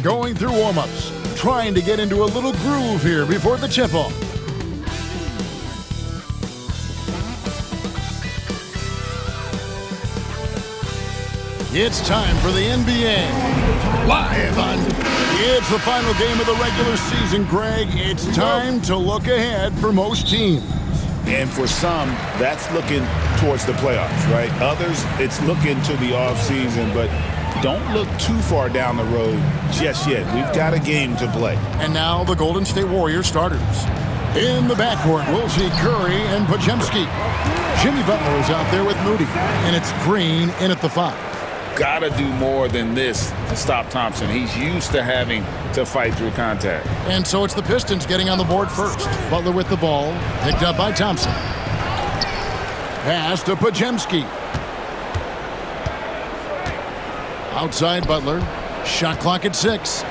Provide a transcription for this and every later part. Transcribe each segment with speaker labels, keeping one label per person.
Speaker 1: going through warm-ups, trying to get into a little groove here before the tip-off. It's time for the NBA. Live on. It's the final game of the regular season, Greg. It's time to look ahead for most teams.
Speaker 2: And for some, that's looking towards the playoffs, right? Others, it's looking to the offseason, but don't look too far down the road just yet. We've got a game to play.
Speaker 1: And now the Golden State Warriors starters. In the backcourt, we'll see Curry and Podziemski. Jimmy Butler is out there with Moody, and it's Green in at the 5.
Speaker 2: Got to do more than this to stop Thompson. He's used to having to fight through contact.
Speaker 1: And so it's the Pistons getting on the board first. Butler with the ball, picked up by Thompson. Pass to Podziemski. Outside Butler. Shot clock at 6.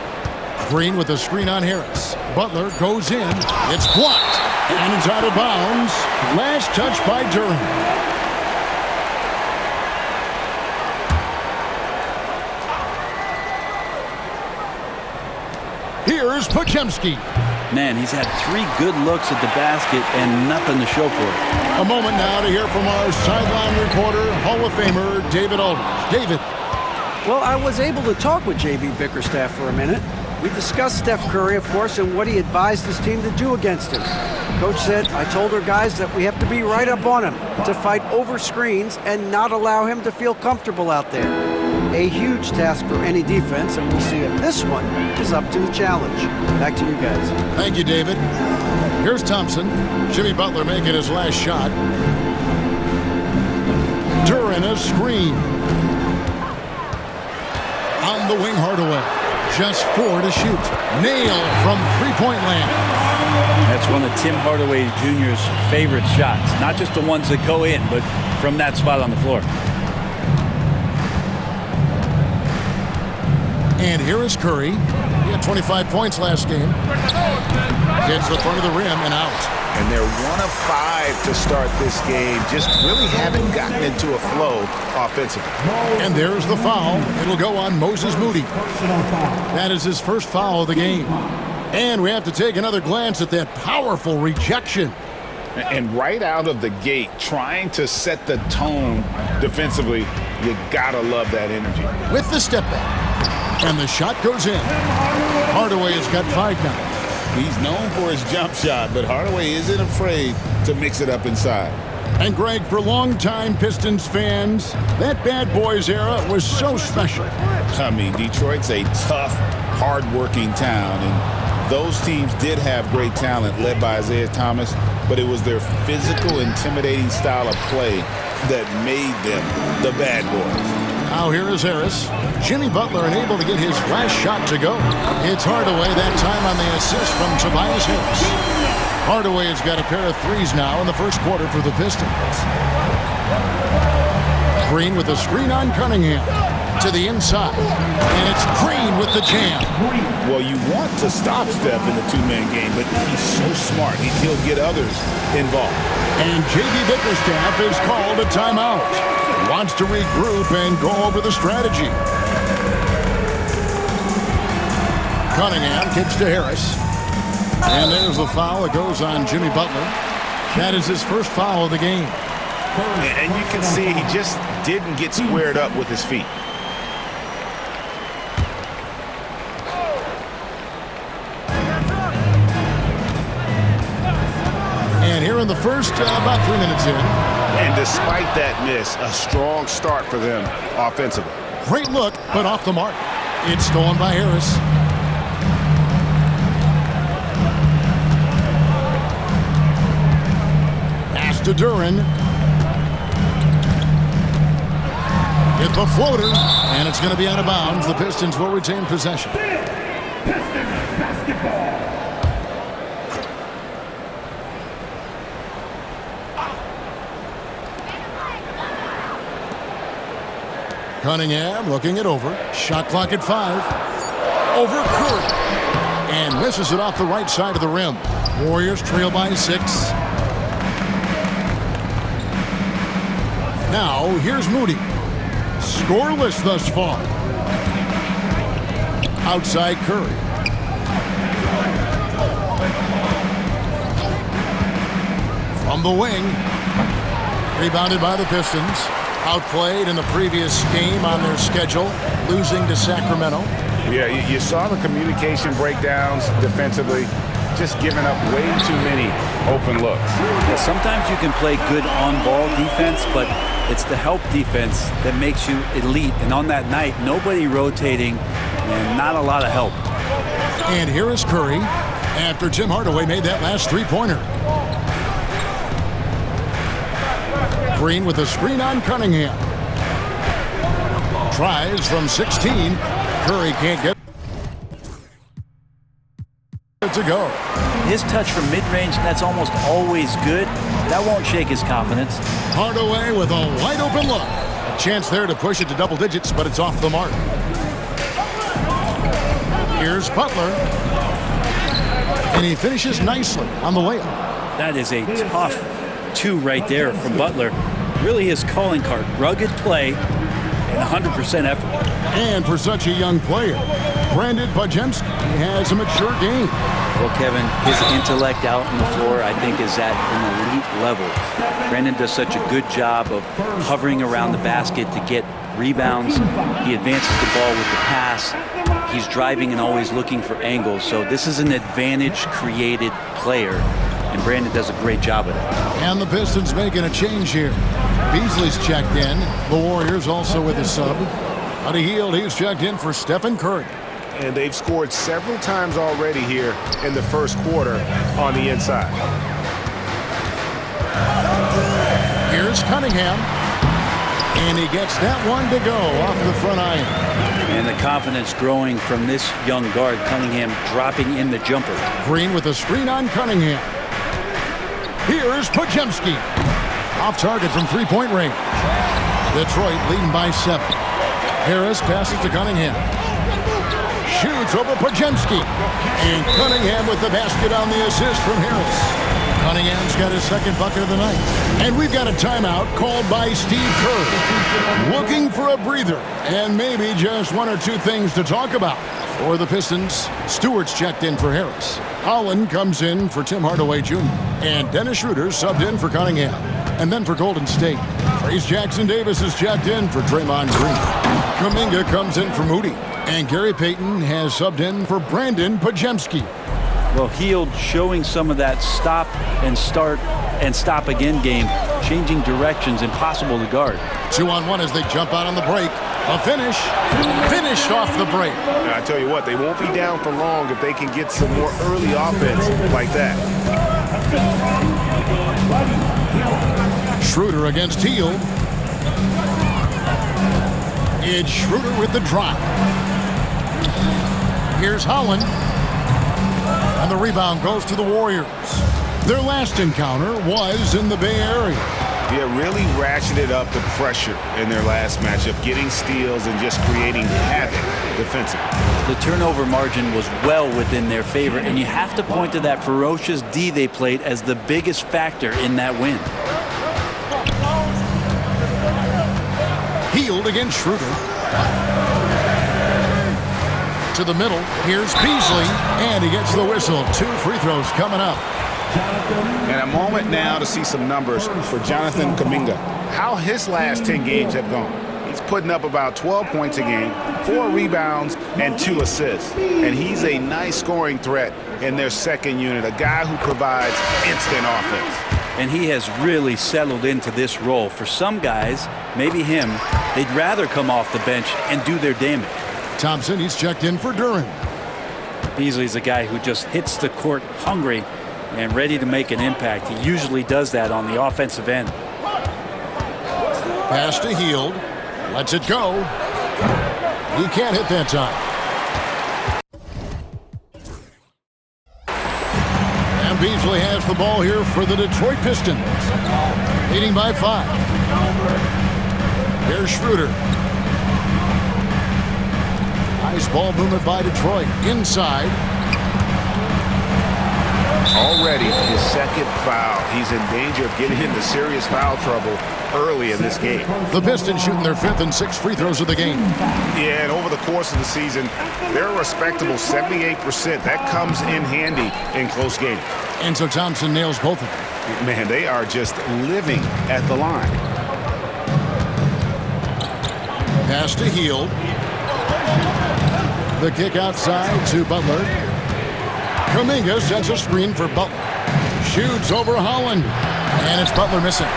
Speaker 1: Green with a screen on Harris. Butler goes in. It's blocked. And it's out of bounds. Last touch by Durham. Here's Podziemski.
Speaker 3: Man, he's had 3 good looks at the basket and nothing to show for it.
Speaker 1: A moment now to hear from our sideline reporter, Hall of Famer David Aldridge. David.
Speaker 4: Well, I was able to talk with J.B. Bickerstaff for a minute. We discussed Steph Curry, of course, and what he advised his team to do against him. Coach said, I told our guys that we have to be right up on him, to fight over screens and not allow him to feel comfortable out there. A huge task for any defense, and we'll see if this one is up to the challenge. Back to you guys.
Speaker 1: Thank you, David. Here's Thompson. Jimmy Butler making his last shot. Duran a screen. On the wing, Hardaway. Just 4 to shoot. Nail from three-point land.
Speaker 3: That's one of Tim Hardaway Jr.'s favorite shots. Not just the ones that go in, but from that spot on the floor.
Speaker 1: And here is Curry. He had 25 points last game. Gets the front of the rim and out.
Speaker 2: And they're 1 of 5 to start this game. Just really haven't gotten into a flow offensively.
Speaker 1: And there's the foul. It'll go on Moses Moody. That is his first foul of the game. And we have to take another glance at that powerful rejection.
Speaker 2: And right out of the gate, trying to set the tone defensively, you gotta love that energy.
Speaker 1: With the step back. And the shot goes in. Hardaway has got 5 now.
Speaker 2: He's known for his jump shot, but Hardaway isn't afraid to mix it up inside.
Speaker 1: And Greg, for longtime Pistons fans, that Bad Boys era was so special.
Speaker 2: I mean, Detroit's a tough, hard-working town, and those teams did have great talent led by Isaiah Thomas, but it was their physical, intimidating style of play that made them the Bad Boys.
Speaker 1: Now here is Harris. Jimmy Butler unable to get his last shot to go. It's Hardaway, that time on the assist from Tobias Harris. Hardaway has got a pair of 3s now in the first quarter for the Pistons. Green with a screen on Cunningham. To the inside. And it's Green with the jam.
Speaker 2: Well, you want to stop Steph in the 2-man game, but he's so smart. He'll get others involved.
Speaker 1: And J.B. Bickerstaff has called a timeout. Wants to regroup and go over the strategy. Cunningham kicks to Harris. And there's the foul that goes on Jimmy Butler. That is his first foul of the game.
Speaker 2: And you can see he just didn't get squared up with his feet.
Speaker 1: And here in the first, about 3 minutes in.
Speaker 2: And despite that miss, a strong start for them offensively.
Speaker 1: Great look, but off the mark. It's stolen by Harris. Pass to Duran. Hit the floater, and it's going to be out of bounds. The Pistons will retain possession.
Speaker 5: Pistons basketball.
Speaker 1: Cunningham looking it over. Shot clock at 5. Over Curry. And misses it off the right side of the rim. Warriors trail by 6. Now, here's Moody. Scoreless thus far. Outside Curry. From the wing. Rebounded by the Pistons. Outplayed in the previous game on their schedule, losing to Sacramento.
Speaker 2: Yeah, you saw the communication breakdowns defensively, just giving up way too many open looks.
Speaker 3: Yeah, sometimes you can play good on-ball defense, but it's the help defense that makes you elite. And on that night, nobody rotating and not a lot of help.
Speaker 1: And here is Curry after Tim Hardaway made that last three-pointer. Green with a screen on Cunningham. Tries from 16. Curry can't get it to go.
Speaker 3: His touch from mid-range, that's almost always good. That won't shake his confidence.
Speaker 1: Hardaway with a wide open look. A chance there to push it to double digits, but it's off the mark. Here's Butler. And he finishes nicely on the layup.
Speaker 3: That is a tough two right there from Butler. Really his calling card. Rugged play and 100% effort.
Speaker 1: And for such a young player, Brandon Pajemski has a mature game.
Speaker 3: Well, Kevin, his intellect out on the floor, I think, is at an elite level. Brandon does such a good job of hovering around the basket to get rebounds. He advances the ball with the pass. He's driving and always looking for angles. So this is an advantage-created player, and Brandon does a great job of that.
Speaker 1: And the Pistons making a change here. Beasley's checked in. The Warriors also with a sub. Buddy Hield, he's checked in for Stephen Curry.
Speaker 2: And they've scored several times already here in the first quarter on the inside.
Speaker 1: Here's Cunningham. And he gets that one to go off the front iron.
Speaker 3: And the confidence growing from this young guard, Cunningham dropping in the jumper.
Speaker 1: Green with a screen on Cunningham. Here's Pajemski. Off target from three-point range. Detroit leading by 7. Harris passes to Cunningham. Shoots over Pajemski. And Cunningham with the basket on the assist from Harris. Cunningham's got his second bucket of the night. And we've got a timeout called by Steve Kerr. Looking for a breather and maybe just one or two things to talk about. For the Pistons, Stewart's checked in for Harris. Holland comes in for Tim Hardaway Jr. And Dennis Schroeder subbed in for Cunningham. And then for Golden State, Trace Jackson-Davis is checked in for Draymond Green. Kuminga comes in for Moody. And Gary Payton has subbed in for Brandon Pajemski.
Speaker 3: Well, Hield showing some of that stop and start and stop again game, changing directions, impossible to guard.
Speaker 1: 2-on-1 as they jump out on the break. A finish. Finished off the break.
Speaker 2: Now, I tell you what, they won't be down for long if they can get some more early offense like that.
Speaker 1: Schroeder against Hield. It's Schroeder with the drive. Here's Holland. And the rebound goes to the Warriors. Their last encounter was in the Bay Area.
Speaker 2: Yeah, really ratcheted up the pressure in their last matchup, getting steals and just creating havoc defensively.
Speaker 3: The turnover margin was well within their favor, and you have to point to that ferocious D they played as the biggest factor in that win.
Speaker 1: Hield against Schroeder. To the middle. Here's Beasley. And he gets the whistle. 2 free throws coming up.
Speaker 2: And a moment now to see some numbers for Jonathan Kuminga. How his last 10 games have gone. He's putting up about 12 points a game, 4 rebounds, and 2 assists. And he's a nice scoring threat in their second unit, a guy who provides instant offense.
Speaker 3: And he has really settled into this role. For some guys, maybe him, they'd rather come off the bench and do their damage.
Speaker 1: Thompson, he's checked in for Duren.
Speaker 3: Beasley's a guy who just hits the court hungry and ready to make an impact. He usually does that on the offensive end.
Speaker 1: Pass to Hield. Lets it go. He can't hit that time. And Beasley has the ball here for the Detroit Pistons. Leading by 5. Here's Schroeder. Nice ball movement by Detroit. Inside.
Speaker 2: Already his second foul. He's in danger of getting into serious foul trouble early in this game.
Speaker 1: The Pistons shooting their 5th and 6th free throws of the game.
Speaker 2: Yeah, and over the course of the season, they're a respectable 78%. That comes in handy in close games.
Speaker 1: And so Thompson nails both of them.
Speaker 2: Man, they are just living at the line.
Speaker 1: Pass to Hield. The kick outside to Butler. Kuminga sets a screen for Butler. Shoots over Holland. And it's Butler missing.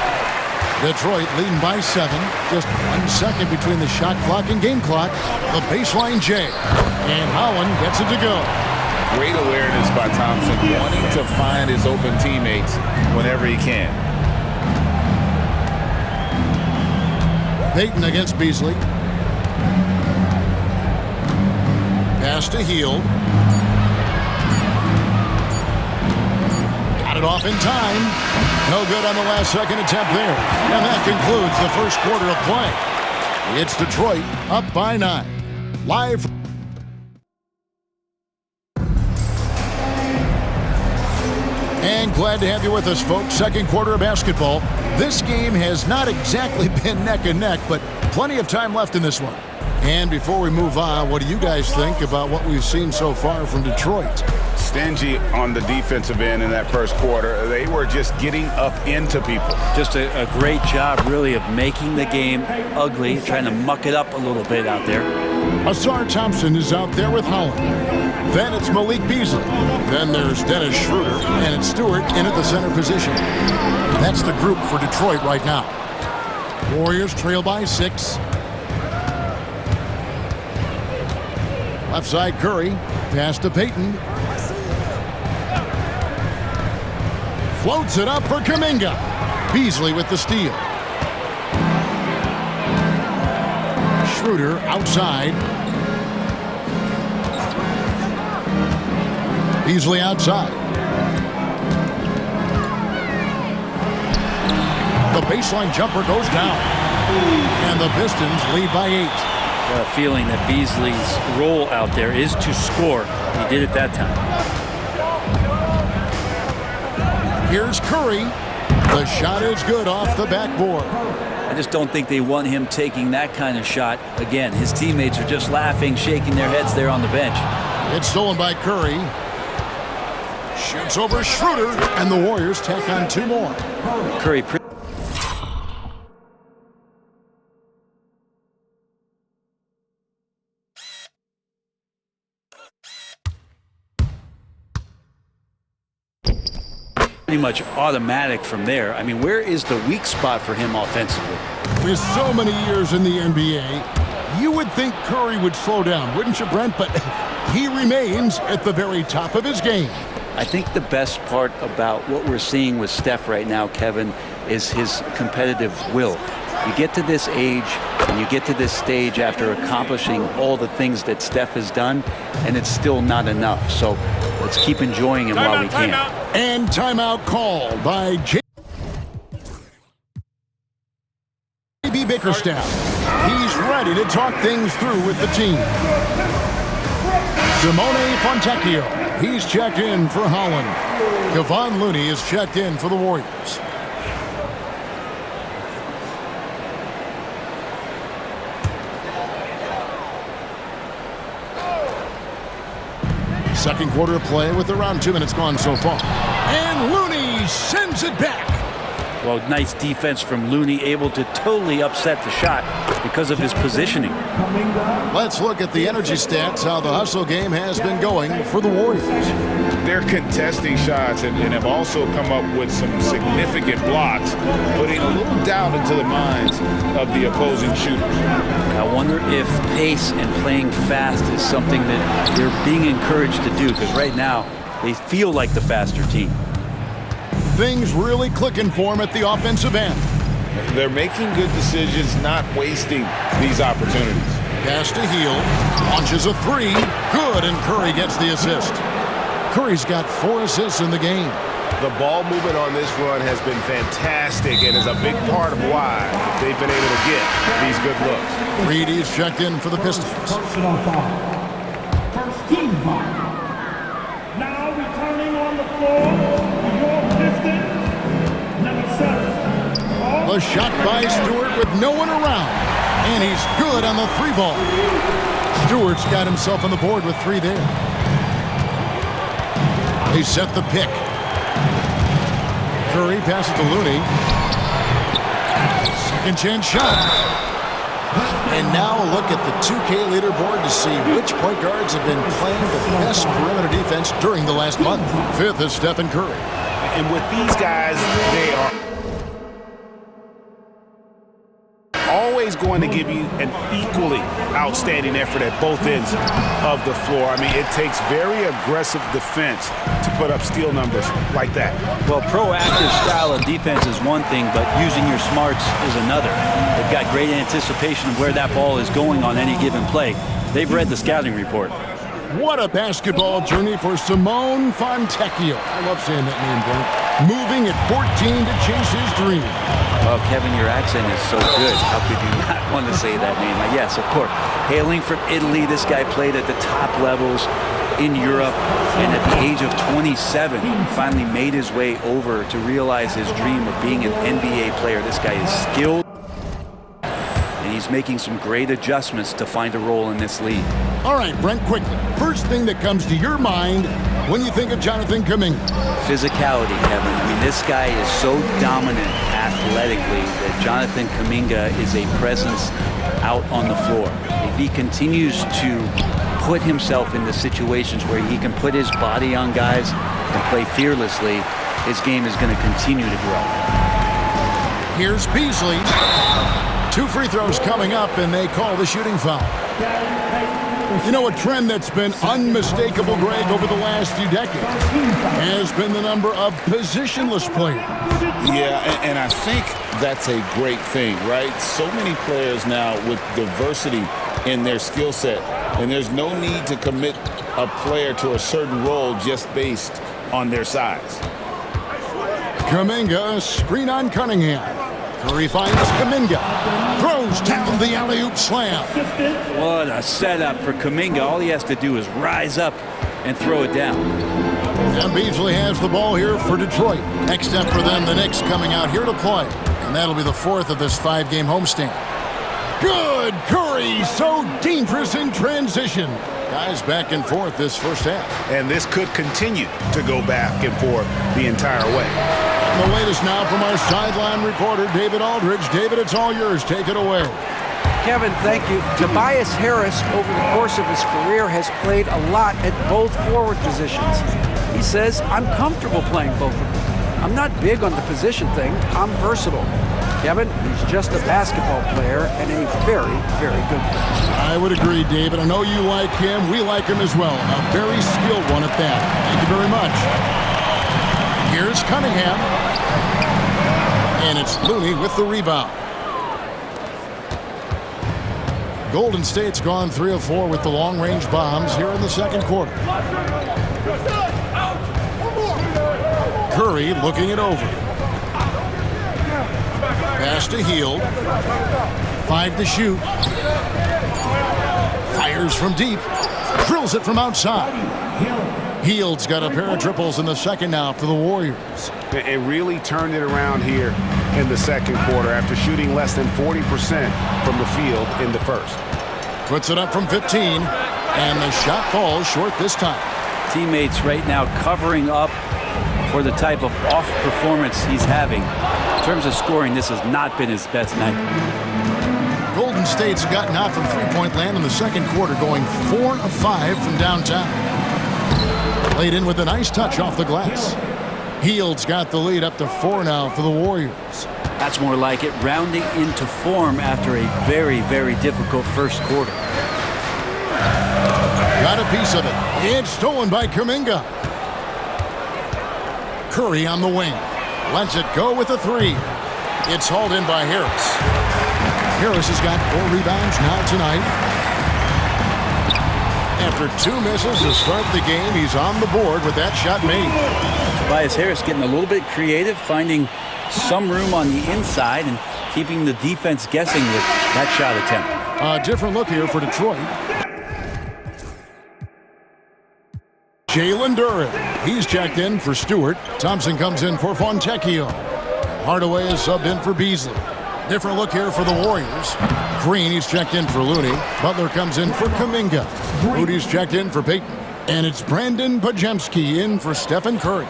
Speaker 1: Detroit leading by 7. Just 1 second between the shot clock and game clock. The baseline J. And Holland gets it to go.
Speaker 2: Great awareness by Thompson, wanting to find his open teammates whenever he can.
Speaker 1: Payton against Beasley. Pass to Hield. Got it off in time. No good on the last second attempt there. And that concludes the first quarter of play. It's Detroit up by 9. Live. And glad to have you with us, folks. Second quarter of basketball. This game has not exactly been neck and neck, but plenty of time left in this one. And before we move on, what do you guys think about what we've seen so far from Detroit?
Speaker 2: Stingy on the defensive end in that first quarter. They were just getting up into people.
Speaker 3: Just a great job, really, of making the game ugly, trying to muck it up a little bit out there.
Speaker 1: Asar Thompson is out there with Holland. Then it's Malik Beasley. Then there's Dennis Schroeder, and it's Stewart in at the center position. That's the group for Detroit right now. Warriors trail by 6. Left side Curry. Pass to Payton. Floats it up for Kuminga. Beasley with the steal. Schroeder outside. Beasley outside. The baseline jumper goes down. And the Pistons lead by 8.
Speaker 3: A feeling that Beasley's role out there is to score. He did it that time.
Speaker 1: Here's Curry. The shot is good off the backboard.
Speaker 3: I just don't think they want him taking that kind of shot. Again, his teammates are just laughing, shaking their heads there on the bench.
Speaker 1: It's stolen by Curry. Shoots over Schroeder, and the Warriors tack on 2 more.
Speaker 3: Curry pretty much automatic from there. I mean, where is the weak spot for him offensively?
Speaker 1: With so many years in the NBA, you would think Curry would slow down, wouldn't you, Brent? But he remains at the very top of his game.
Speaker 3: I think the best part about what we're seeing with Steph right now, Kevin, is his competitive will. You get to this age and you get to this stage after accomplishing all the things that Steph has done, and it's still not enough. So let's keep enjoying him while we can.
Speaker 1: And timeout called by J.B. Bickerstaff. He's ready to talk things through with the team. Simone Fontecchio. He's checked in for Holland. Kevon Looney is checked in for the Warriors. Second quarter of play with around 2 minutes gone so far. And Looney sends it back.
Speaker 3: Well, nice defense from Looney, able to totally upset the shot because of his positioning.
Speaker 1: Let's look at the energy stats, how the hustle game has been going for the Warriors.
Speaker 2: They're contesting shots and have also come up with some significant blocks, putting a little doubt into the minds of the opposing shooters.
Speaker 3: I wonder if pace and playing fast is something that they're being encouraged to do, because right now they feel like the faster team.
Speaker 1: Things really clicking for him at the offensive end.
Speaker 2: They're making good decisions, not wasting these opportunities.
Speaker 1: Pass to Hield. Launches a 3. Good, and Curry gets the assist. Curry's got 4 assists in the game.
Speaker 2: The ball movement on this run has been fantastic and is a big part of why they've been able to get these good looks.
Speaker 1: Reedy's checked in for the Pistons.
Speaker 5: Personal foul. First team foul. Now returning on the floor.
Speaker 1: The shot by Stewart with no one around. And he's good on the 3-ball. Stewart's got himself on the board with 3 there. They set the pick. Curry passes to Looney. Second chance shot. And now a look at the 2K leaderboard to see which point guards have been playing the best perimeter defense during the last month. 5th is Stephen Curry.
Speaker 2: And with these guys, they are always going to give you an equally outstanding effort at both ends of the floor. I mean, it takes very aggressive defense to put up steal numbers like that.
Speaker 3: Well, proactive style of defense is one thing, but using your smarts is another. They've got great anticipation of where that ball is going on any given play. They've read the scouting report.
Speaker 1: What a basketball journey for Simone Fontecchio. I love saying that name, Brent. Moving at 14 to chase his dream.
Speaker 3: Well, Kevin, your accent is so good. How could you not want to say that name? Yes, of course. Hailing from Italy, this guy played at the top levels in Europe, and at the age of 27, finally made his way over to realize his dream of being an NBA player. This guy is skilled, and he's making some great adjustments to find a role in this league.
Speaker 1: All right, Brent, quickly. First thing that comes to your mind when you think of Jonathan Kuminga.
Speaker 3: Physicality, Kevin. I mean, this guy is so dominant athletically that Jonathan Kuminga is a presence out on the floor. If he continues to put himself into situations where he can put his body on guys and play fearlessly, his game is going to continue to grow.
Speaker 1: Here's Beasley. 2 free throws coming up, and they call the shooting foul. You know, a trend that's been unmistakable, Greg, over the last few decades has been the number of positionless players.
Speaker 2: Yeah, and I think that's a great thing, right? So many players now with diversity in their skill set, and there's no need to commit a player to a certain role just based on their size.
Speaker 1: Kuminga, screen on Cunningham. Curry finds Kuminga. Throws down the alley-oop slam.
Speaker 3: What a setup for Kuminga. All he has to do is rise up and throw it down.
Speaker 1: And Beasley has the ball here for Detroit. Next up for them, the Knicks coming out here to play. And that'll be the 4th of this 5-game homestand. Good! Curry, so dangerous in transition. Guys back and forth this first half.
Speaker 2: And this could continue to go back and forth the entire way.
Speaker 1: The latest now from our sideline reporter, David Aldridge. David, it's all yours. Take it away.
Speaker 4: Kevin, thank you. Tobias Harris, over the course of his career, has played a lot at both forward positions. He says, I'm comfortable playing both of them. I'm not big on the position thing. I'm versatile. Kevin, he's just a basketball player and a very, very good player.
Speaker 1: I would agree, David. I know you like him. We like him as well. A very skilled one at that. Thank you very much. Here's Cunningham. And it's Looney with the rebound. Golden State's gone 3 of 4 with the long-range bombs here in the second quarter. Curry looking it over. Pass to Hield. 5 to shoot. Fires from deep. Drills it from outside. Hield's got a pair of triples in the second now for the Warriors.
Speaker 6: It really turned it around here in the second quarter after shooting less than 40% from the field in the first.
Speaker 1: Puts it up from 15, and the shot falls short this time.
Speaker 3: Teammates right now covering up for the type of off performance he's having. In terms of scoring, this has not been his best night.
Speaker 1: Golden State's gotten out from three-point land in the second quarter, going 4 of 5 from downtown. Laid in with a nice touch off the glass. Hield's got the lead up to 4 now for the Warriors.
Speaker 3: That's more like it, rounding into form after a very, very difficult first quarter.
Speaker 1: Got a piece of it. It's stolen by Kuminga. Curry on the wing. Lets it go with a 3. It's hauled in by Harris. Harris has got 4 rebounds now tonight. After 2 misses to start the game, he's on the board with that shot made.
Speaker 3: Tobias Harris getting a little bit creative, finding some room on the inside and keeping the defense guessing with that shot attempt.
Speaker 1: A different look here for Detroit. Jalen Duren. He's checked in for Stewart. Thompson comes in for Fontecchio. Hardaway is subbed in for Beasley. Different look here for the Warriors. Green, he's checked in for Looney. Butler comes in for Kuminga. Moody's checked in for Payton. And it's Brandon Pajemski in for Stephen Curry.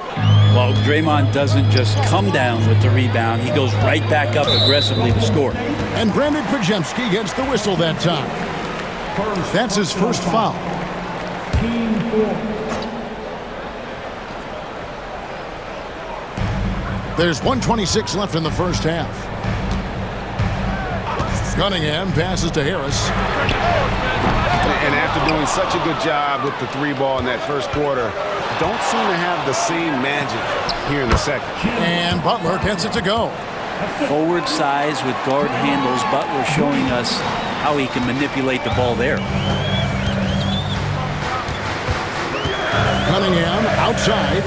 Speaker 3: Well, Draymond doesn't just come down with the rebound. He goes right back up aggressively to score.
Speaker 1: And Brandon Pajemski gets the whistle that time. That's his first foul.
Speaker 5: Team 4.
Speaker 1: There's 1:26 left in the first half. Cunningham passes to Harris.
Speaker 6: And after doing such a good job with the three ball in that first quarter, don't seem to have the same magic here in the second.
Speaker 1: And Butler gets it to go.
Speaker 3: Forward size with guard handles. Butler showing us how he can manipulate the ball there.
Speaker 1: Cunningham outside.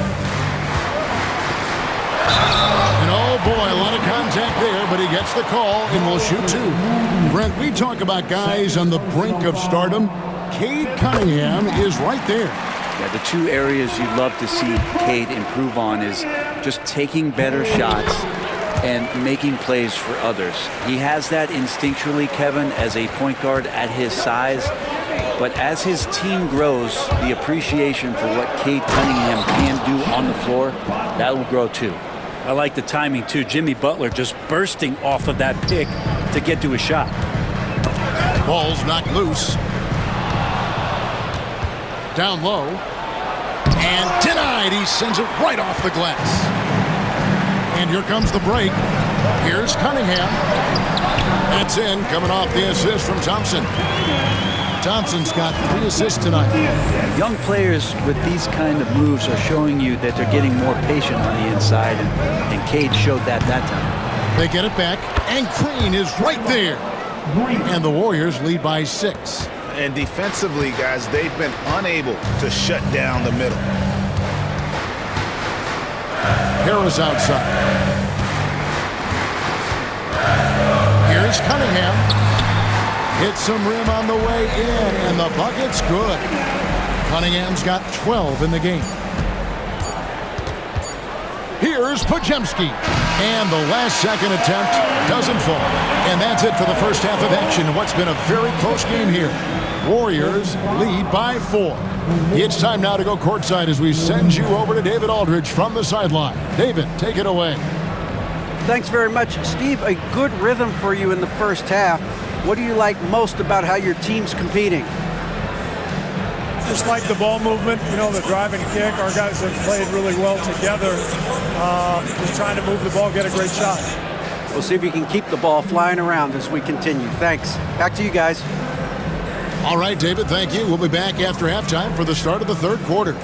Speaker 1: And oh boy, a lot of contact there, but he gets the call and will shoot two. Brent, we talk about guys on the brink of stardom. Cade Cunningham is right there.
Speaker 3: Yeah, the two areas you love to see Cade improve on is just taking better shots and making plays for others. He has that instinctually, Kevin, as a point guard at his size. But as his team grows, the appreciation for what Cade Cunningham can do on the floor, that will grow too. I like the timing too. Jimmy Butler just bursting off of that pick to get to a shot.
Speaker 1: Ball's knocked loose. Down low. And denied. He sends it right off the glass. And here comes the break. Here's Cunningham. That's in, coming off the assist from Thompson. Thompson's got 3 assists tonight.
Speaker 3: Young players with these kind of moves are showing you that they're getting more patient on the inside, and Cade showed that time.
Speaker 1: They get it back, and Green is right there. And the Warriors lead by 6.
Speaker 2: And defensively, guys, they've been unable to shut down the middle.
Speaker 1: Harris outside. Here's Cunningham. Hits some rim on the way in, and the bucket's good. Cunningham's got 12 in the game. Here's Pajemski. And the last-second attempt doesn't fall. And that's it for the first half of action in what's been a very close game here. Warriors lead by 4. It's time now to go courtside as we send you over to David Aldridge from the sideline. David, take it away.
Speaker 4: Thanks very much, Steve. A good rhythm for you in the first half. What do you like most about how your team's competing?
Speaker 7: Just like the ball movement, you know, the drive and kick. Our guys have played really well together. Just trying to move the ball, get a great shot.
Speaker 4: We'll see if we can keep the ball flying around as we continue. Thanks. Back to you guys.
Speaker 1: All right, David, thank you. We'll be back after halftime for the start of the third quarter.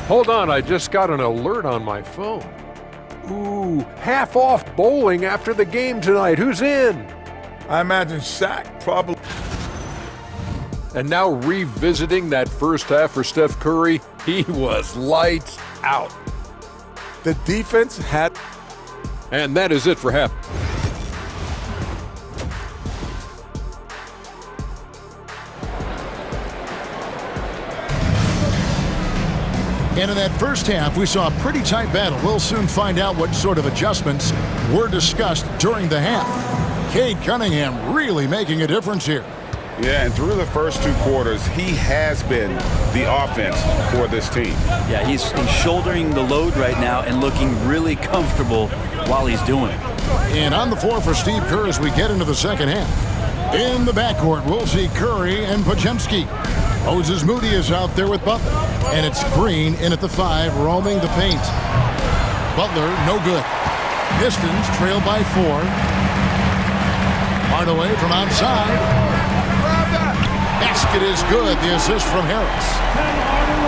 Speaker 8: Hold on, I just got an alert on my phone. Ooh, half off bowling after the game tonight. Who's in?
Speaker 9: I imagine Shaq probably.
Speaker 8: And now revisiting that first half for Steph Curry, he was lights out.
Speaker 9: The defense had.
Speaker 8: And that is it for half.
Speaker 1: And in that first half, we saw a pretty tight battle. We'll soon find out what sort of adjustments were discussed during the half. Cade Cunningham really making a difference here.
Speaker 2: Yeah, and through the first 2 quarters, he has been the offense for this team.
Speaker 3: Yeah, he's shouldering the load right now and looking really comfortable while he's doing it.
Speaker 1: And on the floor for Steve Kerr as we get into the second half. In the backcourt, we'll see Curry and Pajemski. Moses Moody is out there with Butler. And it's Green in at the 5, roaming the paint. Butler, no good. Pistons trail by 4. Hardaway from outside. Basket is good. The assist from Harris.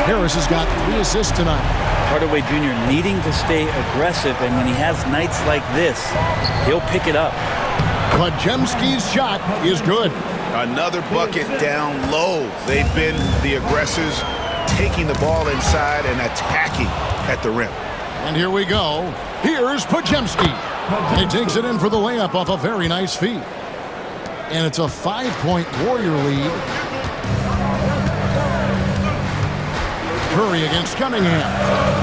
Speaker 1: Harris has got 3 assists tonight.
Speaker 3: Hardaway Jr. needing to stay aggressive, and when he has nights like this, he'll pick it up.
Speaker 1: Pajemski's shot is good.
Speaker 2: Another bucket down low. They've been the aggressors, taking the ball inside and attacking at the rim.
Speaker 1: And here we go. Here's Pajemski. And he takes it in for the layup off a very nice feed. and it's a 5-point Warrior lead. Curry against Cunningham.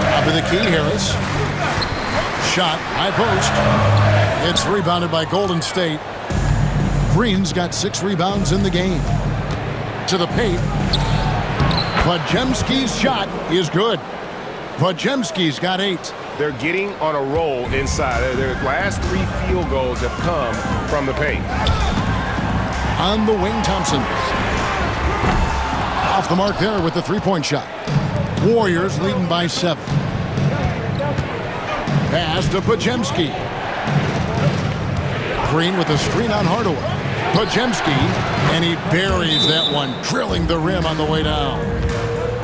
Speaker 1: Top of the key, Harris. Shot, high post. It's rebounded by Golden State. Green's got 6 rebounds in the game. To the paint. Podziemski's shot is good. Podziemski's got 8.
Speaker 6: They're getting on a roll inside. Their last 3 field goals have come from the paint.
Speaker 1: On the wing, Thompson. Off the mark there with the 3-point shot. Warriors leading by 7. Pass to Podziemski. Green with a screen on Hardaway. Podziemski, and he buries that one, drilling the rim on the way down.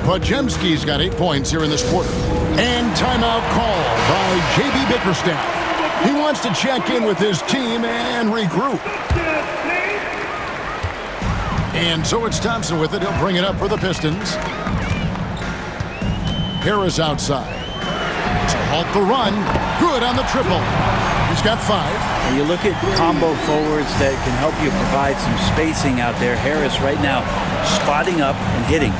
Speaker 1: Podziemski's got 8 points here in this quarter. And timeout call by J.B. Bickerstaff. He wants to check in with his team and regroup. And so it's Thompson with it. He'll bring it up for the Pistons. Harris outside. To halt the run. Good on the triple. He's got 5.
Speaker 3: And you look at combo forwards that can help you provide some spacing out there. Harris right now spotting up and hitting.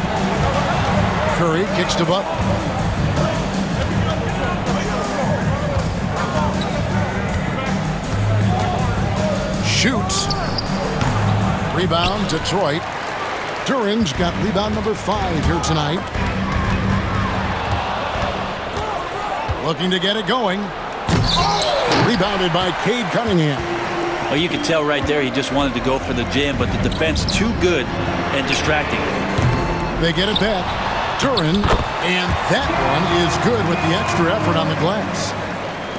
Speaker 1: Curry kicks to Butler. Shoots. Rebound, Detroit. Duran's got rebound number 5 here tonight. Looking to get it going. Rebounded by Cade Cunningham.
Speaker 3: Well, you could tell right there he just wanted to go for the jam, but the defense too good and distracting.
Speaker 1: They get it back. Duran, and that one is good with the extra effort on the glass.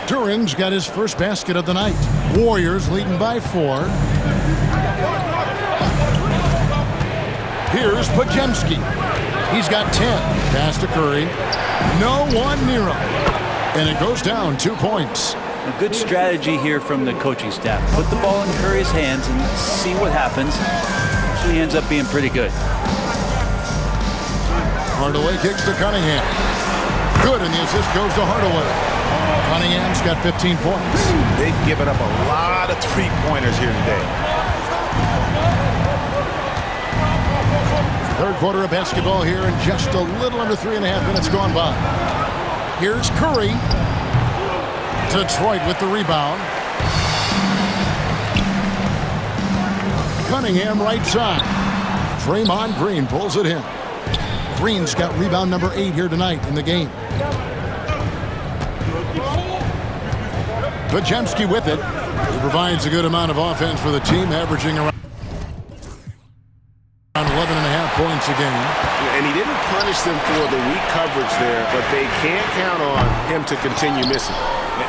Speaker 1: Duran's got his first basket of the night. Warriors leading by 4. Here's Podziemski. He's got 10. Pass to Curry. No one near him. And it goes down 2 points.
Speaker 3: A good strategy here from the coaching staff. Put the ball in Curry's hands and see what happens. Usually ends up being pretty good.
Speaker 1: Hardaway kicks to Cunningham. Good, and the assist goes to Hardaway. Cunningham's got 15 points.
Speaker 2: They've given up a lot of 3-pointers here today.
Speaker 1: Third quarter of basketball here, and just a little under 3.5 minutes gone by. Here's Curry. Detroit with the rebound. Cunningham right side. Draymond Green pulls it in. Green's got rebound number 8 here tonight in the game. Podziemski with it. He provides a good amount of offense for the team, averaging around 11.5 points a game.
Speaker 6: And he didn't punish them for the weak coverage there, but they can't count on him to continue missing.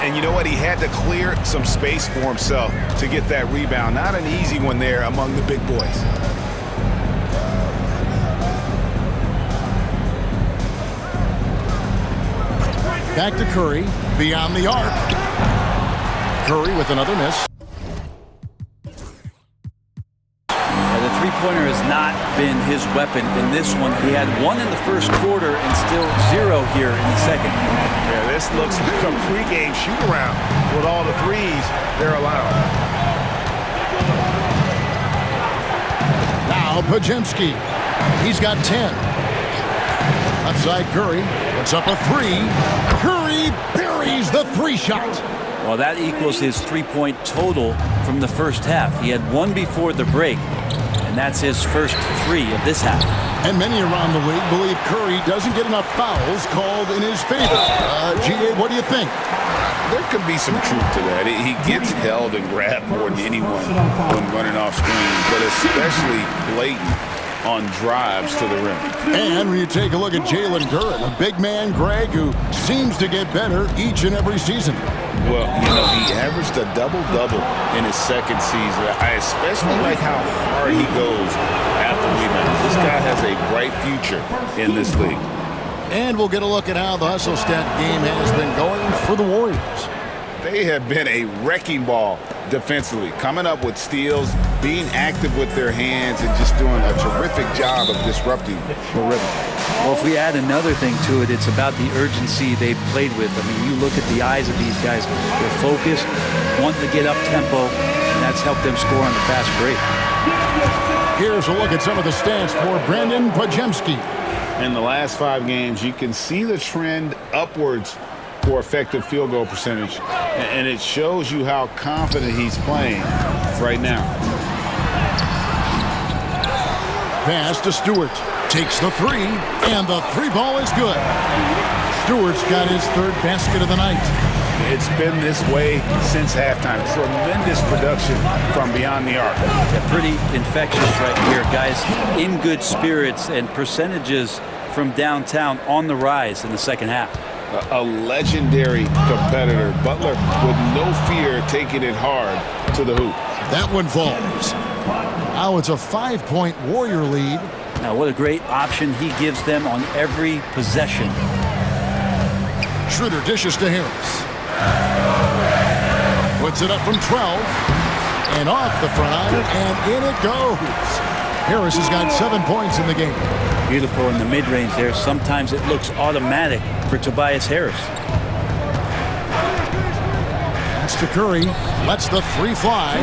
Speaker 2: And you know what? He had to clear some space for himself to get that rebound. Not an easy one there among the big boys.
Speaker 1: Back to Curry, beyond the arc. Curry with another miss.
Speaker 3: The three-pointer has not been his weapon in this one. He had 1 in the first quarter and still 0 here in the second.
Speaker 6: Yeah, this looks like a pregame shoot-around with all the threes they're allowed.
Speaker 1: Now Podziemski. He's got 10. Outside Curry. Puts up a 3. Curry buries the 3-shot.
Speaker 3: Well, that equals his 3-point total from the first half. He had 1 before the break, and that's his first 3 of this half.
Speaker 1: And many around the league believe Curry doesn't get enough fouls called in his favor. G.A., what do you think?
Speaker 2: There could be some truth to that. He gets held and grabbed more than anyone when running off screens, but especially blatant on drives to the rim.
Speaker 1: And when you take a look at Jalen Duren, a big man, Greg, who seems to get better each and every season.
Speaker 2: Well, you know, he averaged a double-double in his second season. I especially like how hard he goes after rebounds. This guy has a bright future in this league.
Speaker 1: And we'll get a look at how the hustle stat game has been going for the Warriors.
Speaker 2: They have been a wrecking ball defensively, coming up with steals, being active with their hands, and just doing a terrific job of disrupting the rhythm.
Speaker 3: Well, if we add another thing to it, it's about the urgency they've played with. I mean, you look at the eyes of these guys. They're focused, wanting to get up tempo, and that's helped them score on the fast break.
Speaker 1: Here's a look at some of the stats for Brandon Podziemski.
Speaker 2: In the last 5 games, you can see the trend upwards for effective field goal percentage, and it shows you how confident he's playing right now.
Speaker 1: Pass to Stewart. Takes the 3, and the 3 ball is good. Stewart's got his 3rd basket of the night.
Speaker 2: It's been this way since halftime. Tremendous production from beyond the arc.
Speaker 3: Yeah, pretty infectious right here, guys. In good spirits, and percentages from downtown on the rise in the second half.
Speaker 2: A legendary competitor. Butler with no fear taking it hard to the hoop.
Speaker 1: That one falls. Now it's a 5-point Warrior lead.
Speaker 3: Now, what a great option he gives them on every possession.
Speaker 1: Schroeder dishes to Harris. Puts it up from 12. And off the front, and in it goes. Harris has got 7 points in the game.
Speaker 3: Beautiful in the mid-range there. Sometimes it looks automatic for Tobias Harris.
Speaker 1: That's to Curry. Lets the 3 fly.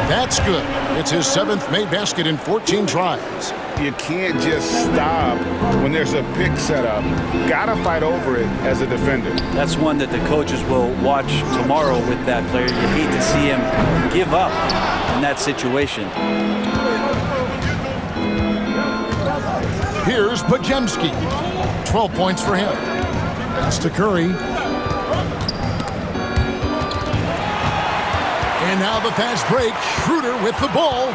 Speaker 1: That's good. It's his 7th made basket in 14 tries.
Speaker 2: You can't just stop when there's a pick set up. Gotta fight over it as a defender.
Speaker 3: That's one that the coaches will watch tomorrow with that player. You hate to see him give up in that situation.
Speaker 1: Here's Podziemski. 12 points for him. Pass to Curry. And now the fast break. Schroeder with the ball.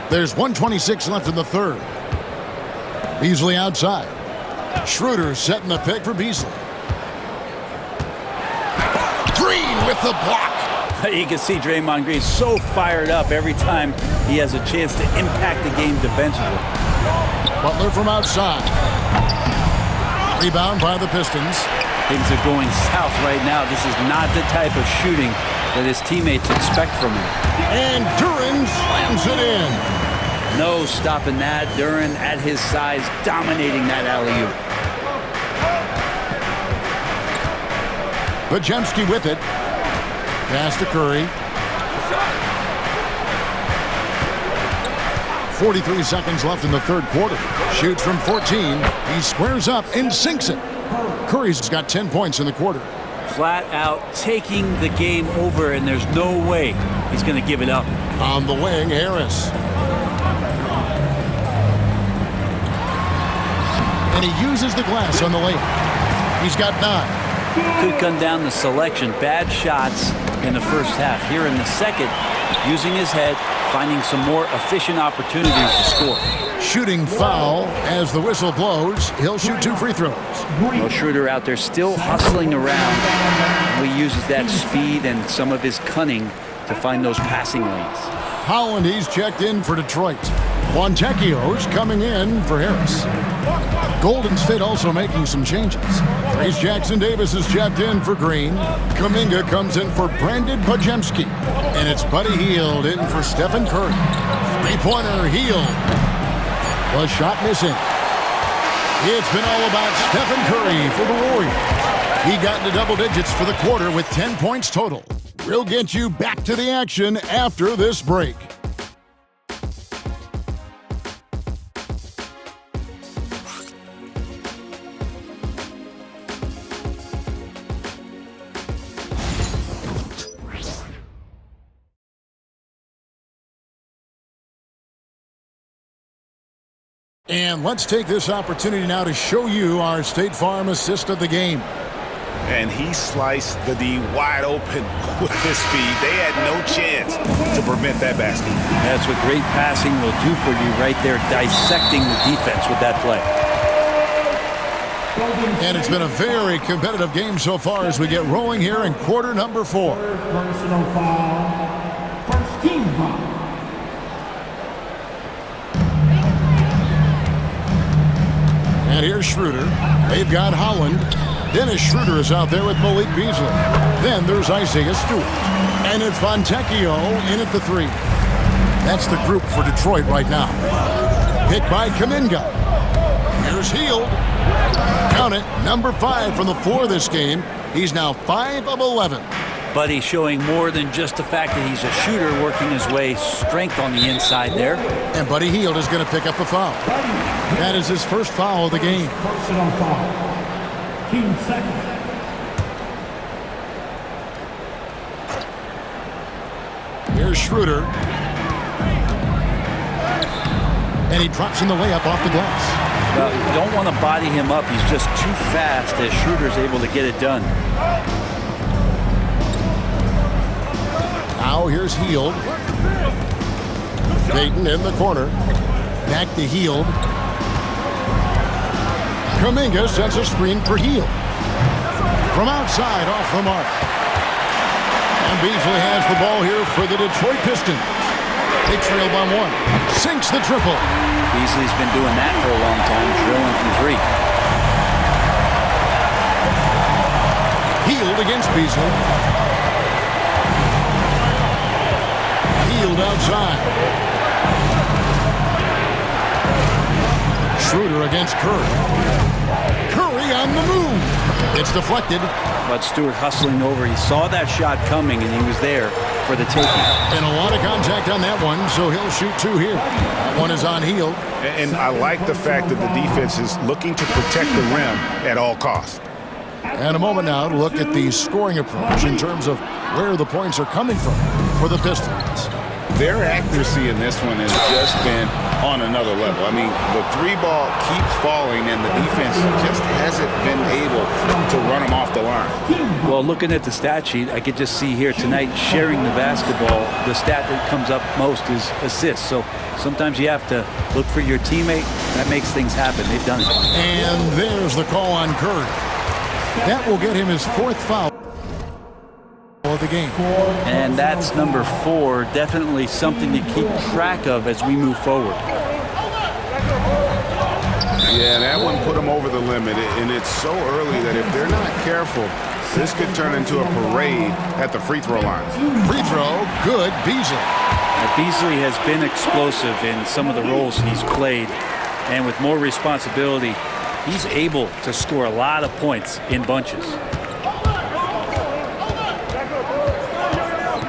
Speaker 1: There's 1:26 left in the 3rd. Beasley outside. Schroeder setting the pick for Beasley. Green with the block.
Speaker 3: You can see Draymond Green so fired up every time he has a chance to impact the game defensively.
Speaker 1: Butler from outside. Rebound by the Pistons.
Speaker 3: Things are going south right now. This is not the type of shooting that his teammates expect from him.
Speaker 1: And Duran slams it in.
Speaker 3: No stopping that. Duran at his size, dominating that alley-oop.
Speaker 1: Podziemski with it. Pass to Curry. 43 seconds left in the 3rd quarter. Shoots from 14. He squares up and sinks it. Curry's got 10 points in the quarter.
Speaker 3: Flat out taking the game over, and there's no way he's going to give it up.
Speaker 1: On the wing, Harris. And he uses the glass on the lane. He's got 9.
Speaker 3: Could come down to selection. Bad shots in the first half. Here in the second, using his head, finding some more efficient opportunities to score.
Speaker 1: Shooting foul as the whistle blows. He'll shoot 2 free throws.
Speaker 3: Well, Schroeder out there still hustling around. He uses that speed and some of his cunning to find those passing lanes.
Speaker 1: Holland, he's checked in for Detroit. Fontecchio's coming in for Harris. Golden State also making some changes. Trace Jackson-Davis is checked in for Green. Kuminga comes in for Brandon Podziemski. And it's Buddy Hield in for Stephen Curry. 3-pointer Hield. The shot missing. It's been all about Stephen Curry for the Warriors. He got into double digits for the quarter with 10 points total. We'll get you back to the action after this break. And let's take this opportunity now to show you our State Farm assist of the game.
Speaker 2: And he sliced the D wide open with his speed. They had no chance to prevent that basket.
Speaker 3: That's what great passing will do for you right there, dissecting the defense with that play.
Speaker 1: And it's been a very competitive game so far as we get rolling here in quarter number 4.
Speaker 5: Personal foul. First team foul.
Speaker 1: And here's Schroeder. They've got Holland. Dennis Schroeder is out there with Malik Beasley. Then there's Isaiah Stewart. And it's Fontecchio in at the 3. That's the group for Detroit right now. Picked by Kuminga. Here's Hield. Count it, number 5 from the floor this game. He's now 5 of 11.
Speaker 3: But he's showing more than just the fact that he's a shooter, working his way strength on the inside there.
Speaker 1: And Buddy Hield is going to pick up a foul. That is his first foul of the game.
Speaker 5: Personal foul. Team second.
Speaker 1: Here's Schroeder. And he drops in the layup off the glass.
Speaker 3: Well, you don't want to body him up. He's just too fast as Schroeder's able to get it done.
Speaker 1: Now here's Hield. Payton in the corner. Back to Hield. Kuminga sets a screen for Hield. From outside, off the mark. And Beasley has the ball here for the Detroit Pistons. They trail by 1. Sinks the triple.
Speaker 3: Beasley's been doing that for a long time, drilling from 3.
Speaker 1: Hield against Beasley. Hield outside. Schroeder against Curry. Curry on the move. It's deflected.
Speaker 3: But Stewart hustling over. He saw that shot coming, and he was there for the taking.
Speaker 1: And a lot of contact on that one, so he'll shoot 2 here. That one is on Hield.
Speaker 2: And I like the fact that the defense is looking to protect the rim at all costs.
Speaker 1: And a moment now to look at the scoring approach in terms of where the points are coming from for the Pistons.
Speaker 2: Their accuracy in this one has just been on another level. I mean, the 3-ball keeps falling, and the defense just hasn't been able to run them off the line.
Speaker 3: Well, looking at the stat sheet, I could just see here tonight sharing the basketball. The stat that comes up most is assists. So sometimes you have to look for your teammate. That makes things happen. They've done it.
Speaker 1: And there's the call on Curry. That will get him his 4th foul of the game.
Speaker 3: And that's number 4. Definitely something to keep track of as we move forward.
Speaker 6: Yeah, that one put them over the limit, and it's so early that if they're not careful, this could turn into a parade at the free throw line.
Speaker 1: Free throw, good, Beasley.
Speaker 3: Now, Beasley has been explosive in some of the roles he's played, and with more responsibility, he's able to score a lot of points in bunches.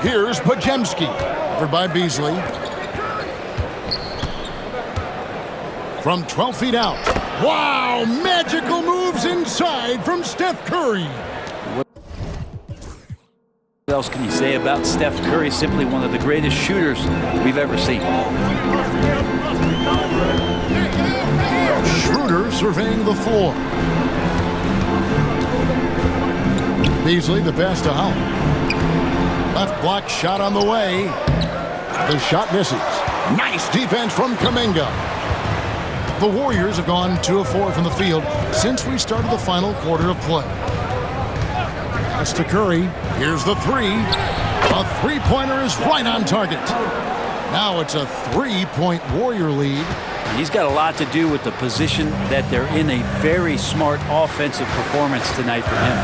Speaker 1: Here's Pajemski, covered by Beasley. From 12 feet out. Wow, magical moves inside from Steph Curry.
Speaker 3: What else can you say about Steph Curry? Simply one of the greatest shooters we've ever seen.
Speaker 1: Schroeder surveying the floor. Beasley the pass to Howard. Left block shot on the way. The shot misses. Nice defense from Kuminga. The Warriors have gone 2 of 4 from the field since we started the final quarter of play. Pass to Curry. Here's the 3. A 3-pointer is right on target. Now it's a 3-point Warrior lead.
Speaker 3: He's got a lot to do with the position that they're in. A very smart offensive performance tonight for him.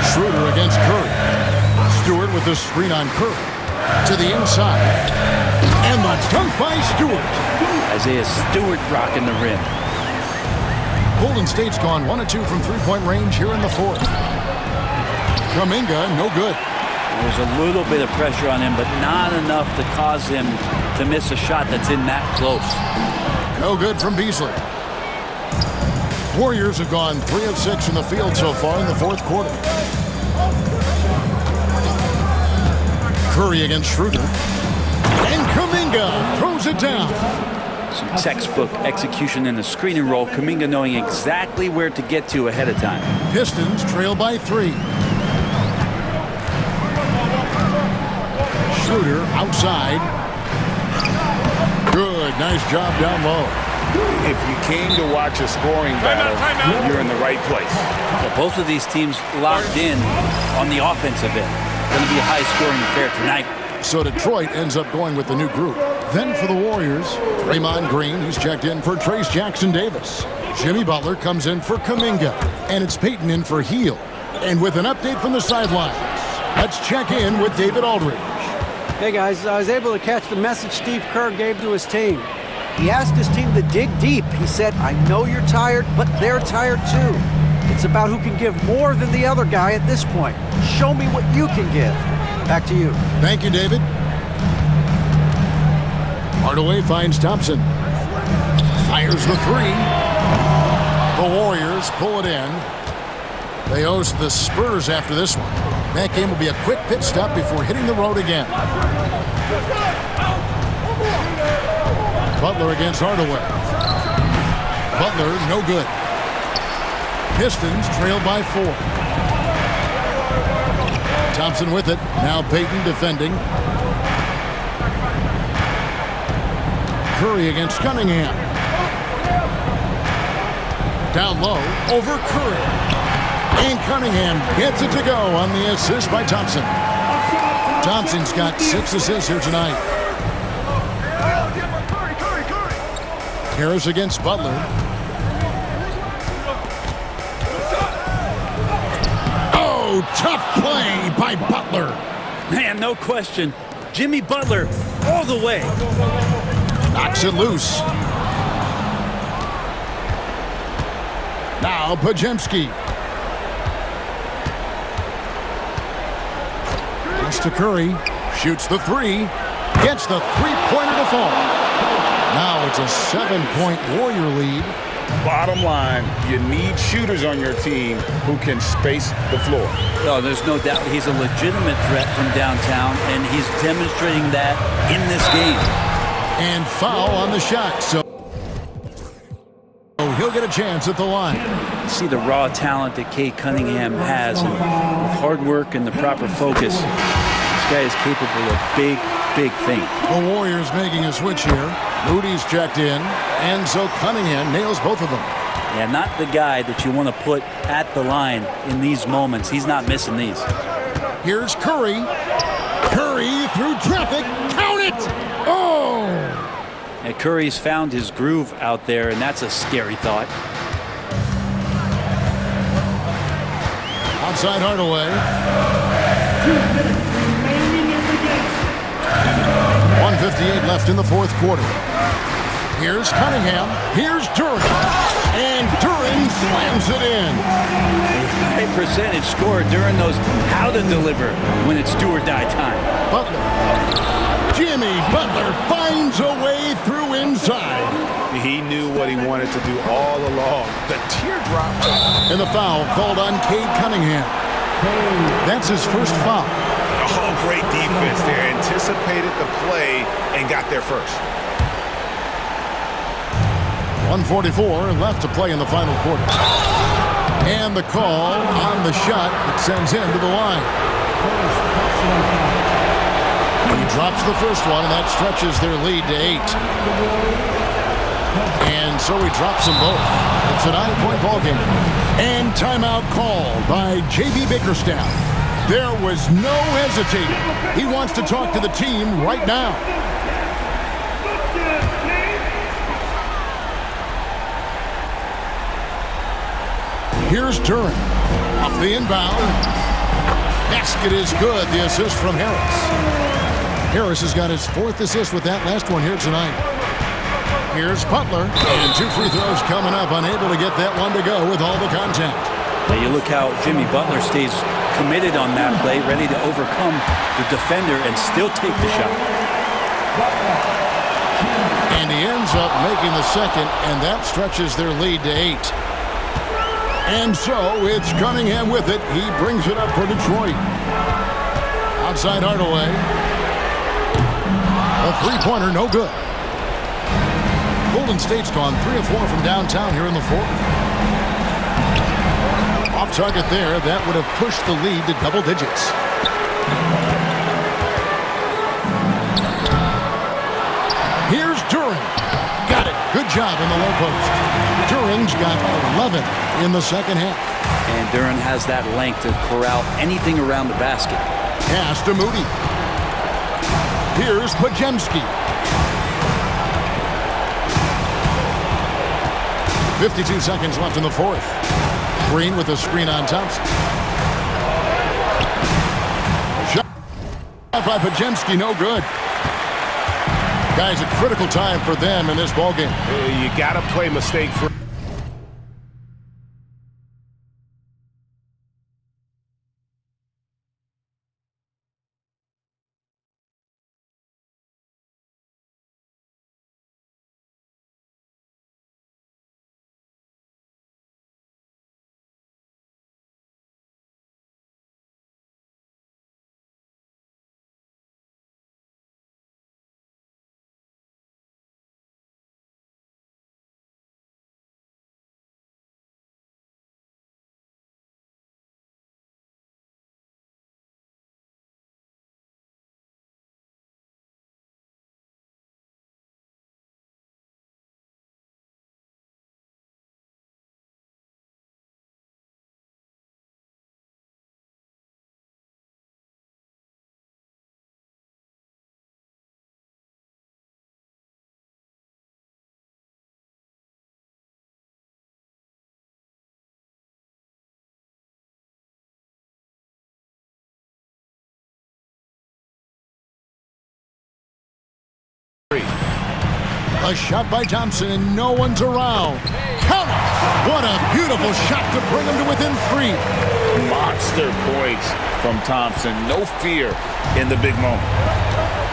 Speaker 1: Schroeder against Curry. Stewart with the screen on Curry. To the inside. And the dunk by Stewart.
Speaker 3: Isaiah Stewart rocking the rim.
Speaker 1: Golden State's gone 1 of 2 from 3-point range here in the 4th. Kuminga, no good.
Speaker 3: There's a little bit of pressure on him, but not enough to cause him to miss a shot that's in that close.
Speaker 1: No good from Beasley. Warriors have gone 3 of 6 from the field so far in the 4th quarter. Curry against Schroeder. And Kuminga throws it down.
Speaker 3: Some textbook execution in the screening roll. Kuminga knowing exactly where to get to ahead of time.
Speaker 1: Pistons trail by 3. Schroeder outside. Good, nice job down low.
Speaker 2: If you came to watch a scoring battle, you're in the right place.
Speaker 3: Well, both of these teams locked in on the offensive end. Going to be a high-scoring affair tonight.
Speaker 1: So Detroit ends up going with the new group. Then for the Warriors, Draymond Green, he's checked in for Trace Jackson-Davis. Jimmy Butler comes in for Kuminga. And it's Payton in for Hield. And with an update from the sidelines, let's check in with David Aldridge.
Speaker 4: Hey guys, I was able to catch the message Steve Kerr gave to his team. He asked his team to dig deep. He said, I know you're tired, but they're tired too. It's about who can give more than the other guy at this point. Show me what you can give. Back to you.
Speaker 1: Thank you, David. Hardaway finds Thompson. Fires the three. The Warriors pull it in. They host the Spurs after this one. That game will be a quick pit stop before hitting the road again. Butler against Hardaway. Butler, no good. Pistons trail by 4. Thompson with it. Now Payton defending. Curry against Cunningham. Down low, over Curry. And Cunningham gets it to go on the assist by Thompson. Thompson's got 6 assists here tonight. Harris against Butler. Oh, tough play by Butler.
Speaker 3: Man, no question. Jimmy Butler all the way.
Speaker 1: Knocks it loose. Now Pajemski. Pass to Curry. Shoots the 3. Gets the three-pointer to fall. Now it's a 7-point Warrior lead.
Speaker 2: Bottom line, you need shooters on your team who can space the floor.
Speaker 3: Oh, there's no doubt he's a legitimate threat from downtown, and he's demonstrating that in this game.
Speaker 1: And foul on the shot, so he'll get a chance at the line.
Speaker 3: See the raw talent that Cade Cunningham has, and with hard work and the proper focus, this guy is capable of big, big things.
Speaker 1: The Warriors making a switch here. Moody's checked in, and so Cunningham nails both of them.
Speaker 3: Yeah, not the guy that you want to put at the line in these moments. He's not missing these.
Speaker 1: Here's Curry. Curry through traffic. Count it! Oh!
Speaker 3: And Curry's found his groove out there, and that's a scary thought.
Speaker 1: Outside Hardaway.
Speaker 5: 2 minutes remaining in the game.
Speaker 1: 1:58 left in the fourth quarter. Here's Cunningham. Here's Duran. And Duran slams it in.
Speaker 3: A high percentage scorer during those how to deliver when it's do or die time.
Speaker 1: Butler. Jimmy Butler finds a way through inside.
Speaker 2: He knew what he wanted to do all along. The teardrop.
Speaker 1: And the foul called on Cade Cunningham. That's his first foul.
Speaker 2: Oh, great defense there. Anticipated the play and got there first.
Speaker 1: 1:44 left to play in the final quarter. And the call on the shot that sends him to the line. He drops the first one, and that stretches their lead to 8. And so he drops them both. It's a 9-point ball game. And timeout called by J.B. Bickerstaff. There was no hesitating. He wants to talk to the team right now. Here's Duran. Off the inbound. Basket is good. The assist from Harris. Harris has got his 4th assist with that last one here tonight. Here's Butler. And 2 free throws coming up. Unable to get that one to go with all the contact.
Speaker 3: Now you look how Jimmy Butler stays committed on that play, ready to overcome the defender and still take the shot.
Speaker 1: And he ends up making the second, and that stretches their lead to 8. And so it's Cunningham with it. He brings it up for Detroit. Outside Hardaway. A three-pointer, no good. Golden State's gone 3 of 4 from downtown here in the fourth. Off target there. That would have pushed the lead to double digits. Here's Duran. Got it. Good job in the low post. Duran's got 11 in the second half.
Speaker 3: And Duran has that length to corral anything around the basket.
Speaker 1: Pass to Moody. Here's Pajemski. 52 seconds left in the fourth. Green with a screen on Thompson. Shot by Pajemski, no good. Guys, a critical time for them in this ballgame.
Speaker 6: You got to play mistake-free.
Speaker 1: A shot by Thompson, and no one's around. Count it! What a beautiful shot to bring him to within 3.
Speaker 2: Monster points from Thompson. No fear in the big moment.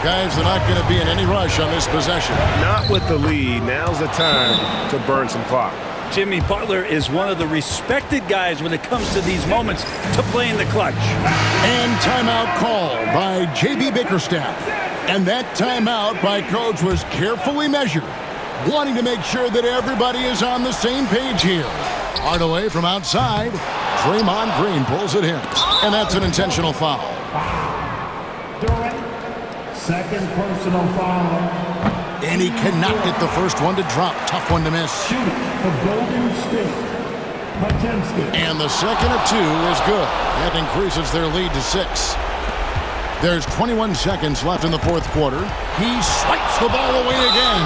Speaker 1: Guys, they're not going to be in any rush on this possession.
Speaker 6: Not with the lead. Now's the time to burn some clock.
Speaker 3: Jimmy Butler is one of the respected guys when it comes to these moments to play in the clutch.
Speaker 1: And timeout called by J.B. Bickerstaff. And that timeout by Coach was carefully measured, wanting to make sure that everybody is on the same page here. Hardaway from outside. Draymond Green pulls it in. And that's an intentional foul.
Speaker 5: Second personal foul.
Speaker 1: And he cannot get the first one to drop. Tough one to miss.
Speaker 5: Shooting for Golden State. Potemkin.
Speaker 1: And the second of 2 is good. That increases their lead to 6. There's 21 seconds left in the fourth quarter. He swipes the ball away again.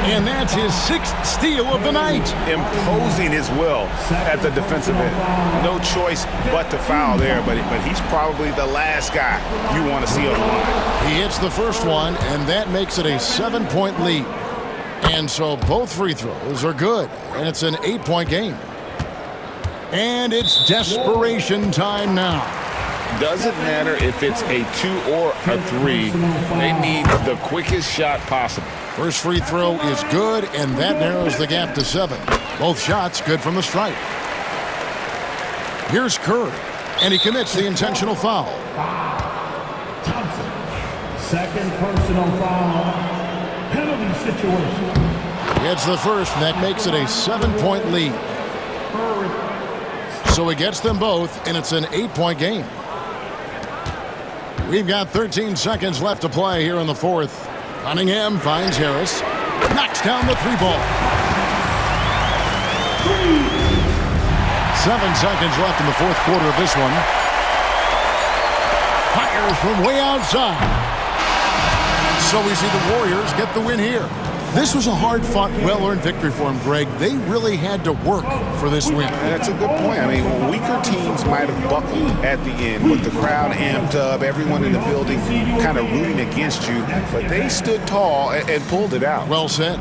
Speaker 1: And that's his 6th steal of the night.
Speaker 6: Imposing his will at the defensive end. No choice but to foul there, but he's probably the last guy you want to see on the line.
Speaker 1: He hits the first one, and that makes it a 7-point lead. And so both free throws are good, and it's an 8-point game. And it's desperation time now.
Speaker 2: Doesn't matter if it's a 2 or a 3. They need the quickest shot possible.
Speaker 1: First free throw is good, and that narrows the gap to 7. Both shots good from the stripe. Here's Curry, and he commits the intentional foul.
Speaker 5: Thompson. Second personal foul. Penalty situation.
Speaker 1: It's the first, and that makes it a 7-point lead. So he gets them both, and it's an 8-point game. We've got 13 seconds left to play here in the fourth. Cunningham finds Harris. Knocks down the 3 ball. 7 seconds left in the fourth quarter of this one. Fires from way outside. So we see the Warriors get the win here. This was a hard-fought, well-earned victory for them, Greg. They really had to work for this win.
Speaker 2: That's a good point. I mean, weaker teams might have buckled at the end with the crowd amped up, everyone in the building kind of rooting against you, but they stood tall and pulled it out.
Speaker 1: Well said.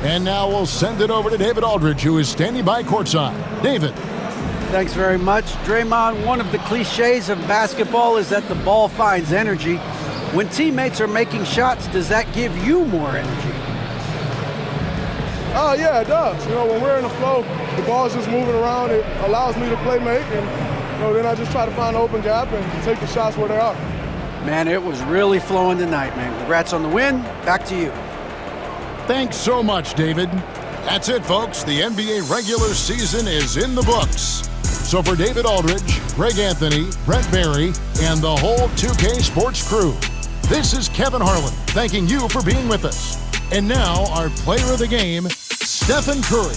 Speaker 1: And now we'll send it over to David Aldridge, who is standing by courtside. David.
Speaker 4: Thanks very much. Draymond, one of the cliches of basketball is that the ball finds energy. When teammates are making shots, does that give you more energy?
Speaker 10: Oh, yeah, it does. You know, when we're in the flow, the ball's just moving around. It allows me to play make, and then I just try to find an open gap and take the shots where they are.
Speaker 4: Man, it was really flowing tonight, man. Congrats on the win. Back to you.
Speaker 1: Thanks so much, David. That's it, folks. The NBA regular season is in the books. So for David Aldridge, Greg Anthony, Brent Barry, and the whole 2K Sports crew, this is Kevin Harlan thanking you for being with us. And now, our player of the game, Stephen Curry.